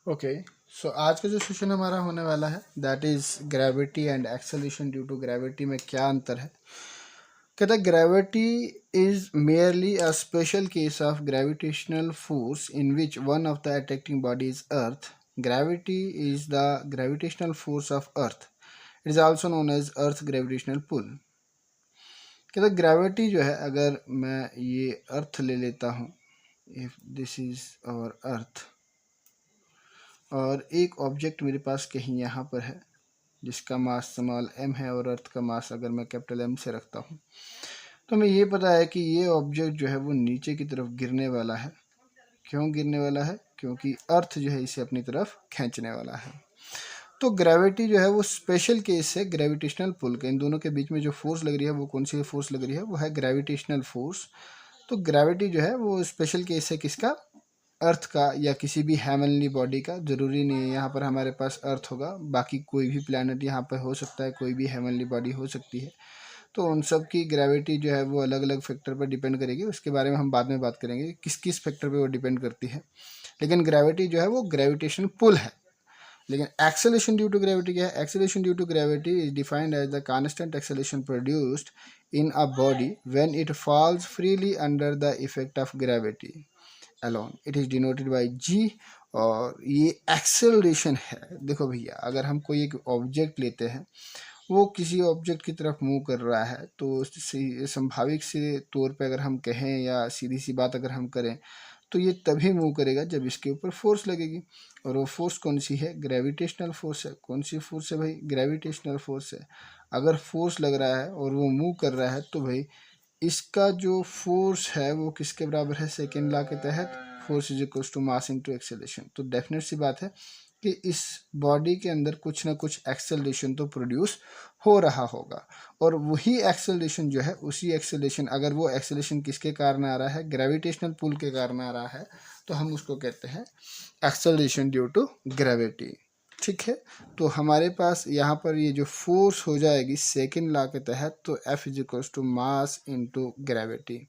Okay, सो आज का जो सेशन हमारा होने वाला है that is gravity and acceleration due to gravity में क्या अंतर है। कहता है gravity is merely a special case of gravitational force in which one of the attracting body is earth. Gravity is the gravitational force of earth. It is also known as earth gravitational pull. कहता है gravity जो है, अगर मैं ये अर्थ ले लेता हूँ, if this is our earth, और एक ऑब्जेक्ट मेरे पास कहीं यहाँ पर है जिसका मास स्मॉल m है और अर्थ का मास अगर मैं कैपिटल M से रखता हूँ, तो हमें ये पता है कि ये ऑब्जेक्ट जो है वो नीचे की तरफ गिरने वाला है। क्यों गिरने वाला है? क्योंकि अर्थ जो है इसे अपनी तरफ खींचने वाला है। तो ग्रेविटी जो है वो स्पेशल केस है ग्रेविटेशनल पुल के। इन दोनों के बीच में जो फोर्स लग रही है वो कौन सी फोर्स लग रही है? वो है ग्रेविटेशनल फोर्स। तो ग्रेविटी जो है वो स्पेशल केस है किसका? अर्थ का, या किसी भी हेवनली बॉडी का। ज़रूरी नहीं है यहाँ पर हमारे पास अर्थ होगा, बाकी कोई भी प्लैनेट यहाँ पर हो सकता है, कोई भी हेवनली बॉडी हो सकती है। तो उन सब की ग्रेविटी जो है वो अलग अलग फैक्टर पर डिपेंड करेगी। उसके बारे में हम बाद में बात करेंगे किस किस फैक्टर पे वो डिपेंड करती है। लेकिन ग्रेविटी जो है वो ग्रेविटेशन पुल है। लेकिन एक्सेलेरेशन ड्यू टू ग्रेविटी क्या है? Acceleration due to gravity is defined as the constant acceleration produced in a body when it falls freely under the effect of gravity alone. It is denoted by G. और ये acceleration है। देखो भैया, अगर हम कोई एक ऑब्जेक्ट लेते हैं, वो किसी ऑब्जेक्ट की तरफ मूव कर रहा है, तो संभाविक से तौर पे अगर हम कहें या सीधी सी बात अगर हम करें, तो ये तभी मूव करेगा जब इसके ऊपर फोर्स लगेगी। और वो फोर्स कौन सी है? ग्रेविटेशनल फोर्स है। कौन सी फोर्स है भाई? ग्रेविटेशनल फोर्स है। अगर फोर्स लग रहा है और वो मूव कर रहा है, तो भाई इसका जो फोर्स है वो किसके बराबर है? सेकेंड लॉ के तहत force is equal to mass into acceleration. तो डेफिनेट सी बात है कि इस बॉडी के अंदर कुछ ना कुछ एक्सेलरेशन तो प्रोड्यूस हो रहा होगा। और वही एक्सेलरेशन जो है, उसी एक्सेलरेशन, अगर वो एक्सेलरेशन किसके कारण आ रहा है? ग्रेविटेशनल पुल के कारण आ रहा है, तो हम उसको कहते हैं एक्सेलरेशन ड्यू टू ग्रेविटी। ठीक है, तो हमारे पास यहाँ पर ये जो फोर्स हो जाएगी सेकेंड लॉ के तहत, तो F is equal to mass into gravity.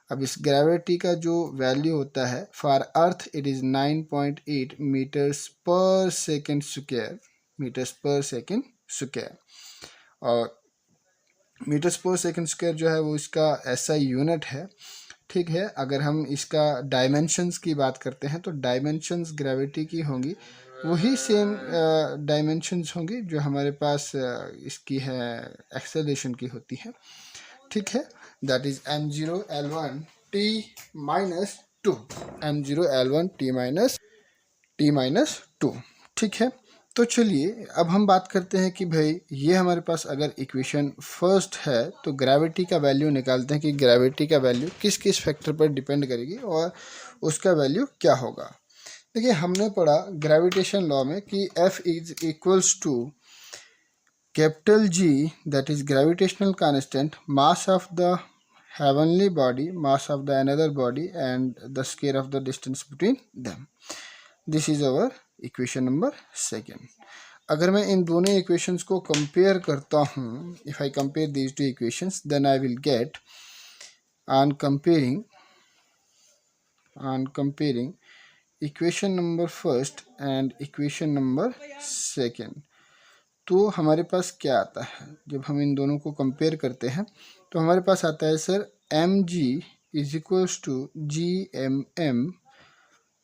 अब इस ग्रेविटी का जो वैल्यू होता है for earth, it is 9.8 metres per second square. Metres per second square. और मीटर्स पर सेकेंड स्क्वायर जो है वो इसका ऐसा यूनिट है। ठीक है, अगर हम इसका डायमेंशंस की बात करते हैं, तो डायमेंशंस ग्रेविटी की होंगी वही सेम डायमेंशंस होंगी जो हमारे पास इसकी है एक्सेलरेशन की होती है। ठीक है, दैट इज m0l1t-2। m0l1t-2। ठीक है, तो चलिए अब हम बात करते हैं कि भाई ये हमारे पास अगर इक्वेशन फर्स्ट है, तो ग्रेविटी का वैल्यू निकालते हैं कि ग्रेविटी का वैल्यू किस किस फैक्टर पर डिपेंड करेगी और उसका वैल्यू क्या होगा। देखिए, हमने पढ़ा ग्रेविटेशन लॉ में कि F is equals to capital G, that is gravitational constant, mass of the heavenly body, mass of the another body, and the square of the distance between them. This is our equation number second. अगर मैं इन दोनों equations को compare करता हूँ, if I compare these two equations, then I will get on comparing equation number first and equation number second, तो हमारे पास क्या आता है जब हम इन दोनों को कंपेयर करते हैं? तो हमारे पास आता है sir mg is equals to gmm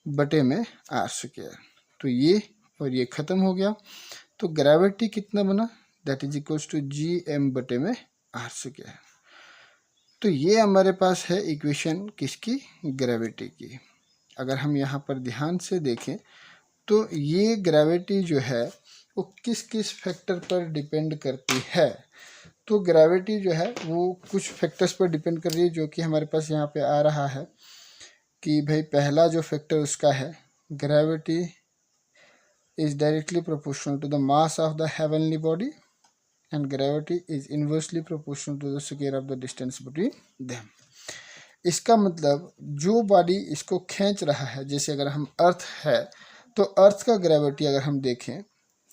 बटे में r स्क्वायर। तो ये और ये ख़त्म हो गया, तो ग्रेविटी कितना बना? That is equals to gm बटे में r स्क्वायर। तो ये हमारे पास है इक्वेशन किसकी? ग्रेविटी की। अगर हम यहाँ पर ध्यान से देखें, तो ये ग्रेविटी जो है वो किस किस फैक्टर पर डिपेंड करती है? तो ग्रेविटी जो है वो कुछ फैक्टर्स पर डिपेंड कर रही है, जो कि हमारे पास यहाँ पे आ रहा है कि भाई पहला जो फैक्टर उसका है, gravity is directly proportional to the mass of the heavenly body and gravity is inversely proportional to the square of the distance between them. इसका मतलब जो बॉडी इसको खींच रहा है, जैसे अगर हम अर्थ है, तो अर्थ का ग्रेविटी अगर हम देखें,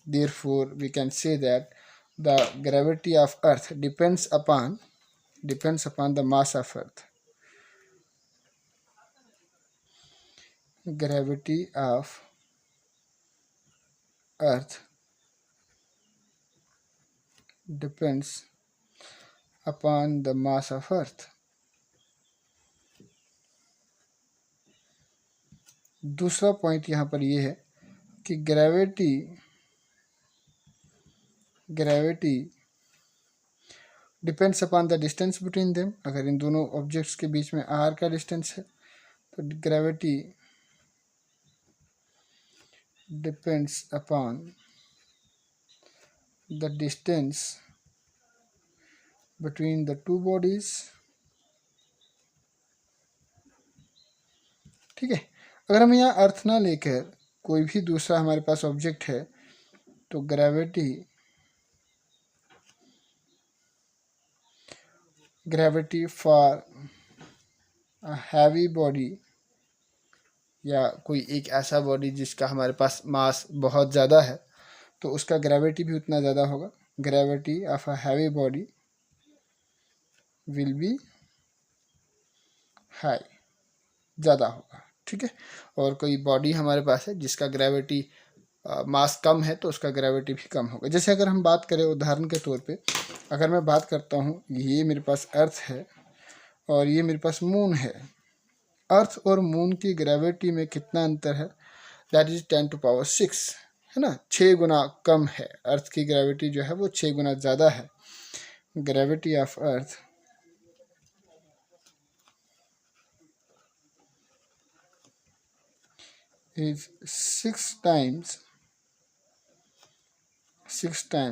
therefore we can say that the gravity of earth depends upon the mass of earth. Gravity of earth depends upon the mass of earth. दूसरा पॉइंट यहाँ पर ये है कि gravity depends upon the distance between them. अगर इन दोनों objects के बीच में r का डिस्टेंस है तो gravity depends upon the distance between the two bodies. ठीक है, अगर हम यहाँ अर्थ ना लेकर कोई भी दूसरा हमारे पास ऑब्जेक्ट है तो gravity for a heavy body या कोई एक ऐसा बॉडी जिसका हमारे पास मास बहुत ज़्यादा है तो उसका ग्रेविटी भी उतना ज़्यादा होगा। Gravity of a heavy body will be high, ज़्यादा होगा। ठीक है, और कोई बॉडी हमारे पास है जिसका ग्रेविटी मास कम है तो उसका ग्रेविटी भी कम होगा। जैसे अगर हम बात करें उदाहरण के तौर पे, अगर मैं बात करता हूँ ये मेरे पास अर्थ है और ये मेरे पास मून है, अर्थ और मून की ग्रेविटी में कितना अंतर है? दैट इज 10⁶ है ना, 6 गुना कम है। अर्थ की ग्रेविटी जो है वो 6 गुना ज़्यादा है। Gravity of earth is 6 times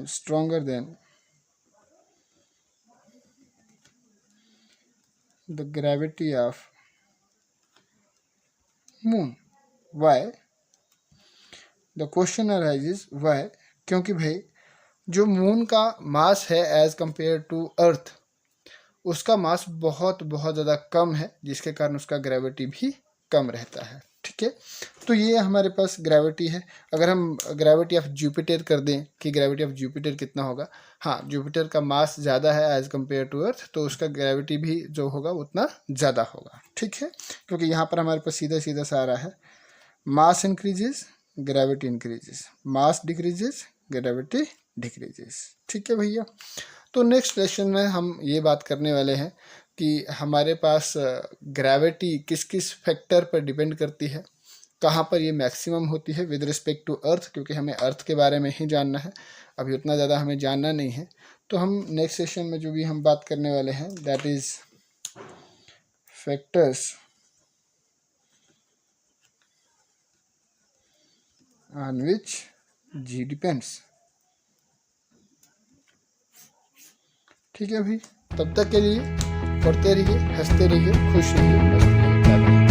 stronger than the gravity of moon. Why? The question arises why? क्योंकि भाई जो मून का मास है एज कंपेयर टू अर्थ, उसका मास बहुत बहुत ज़्यादा कम है, जिसके कारण उसका ग्रेविटी भी कम रहता है। ठीक है, तो ये हमारे पास ग्रेविटी है। अगर हम ग्रेविटी ऑफ जुपिटर कर दें कि ग्रेविटी ऑफ जुपिटर कितना होगा, हाँ जुपिटर का मास ज़्यादा है एज कंपेयर टू अर्थ तो उसका ग्रेविटी भी जो होगा उतना ज़्यादा होगा। ठीक है, क्योंकि यहाँ पर हमारे पास सीधा सीधा सा आ रहा है मास इंक्रीजेस ग्रेविटी इंक्रीजेस, मास डिक्रीजेस ग्रेविटी डिक्रीजेस। ठीक है भैया, तो नेक्स्ट लेसन में हम ये बात करने वाले हैं कि हमारे पास ग्रेविटी किस किस फैक्टर पर डिपेंड करती है, कहाँ पर ये मैक्सिमम होती है विद रिस्पेक्ट टू अर्थ, क्योंकि हमें अर्थ के बारे में ही जानना है, अभी उतना ज़्यादा हमें जानना नहीं है। तो हम नेक्स्ट सेशन में जो भी हम बात करने वाले हैं that is factors on which g depends. ठीक है भाई, तब तक के लिए पढ़ते रहिए, हंसते रहिए, खुश रहिए।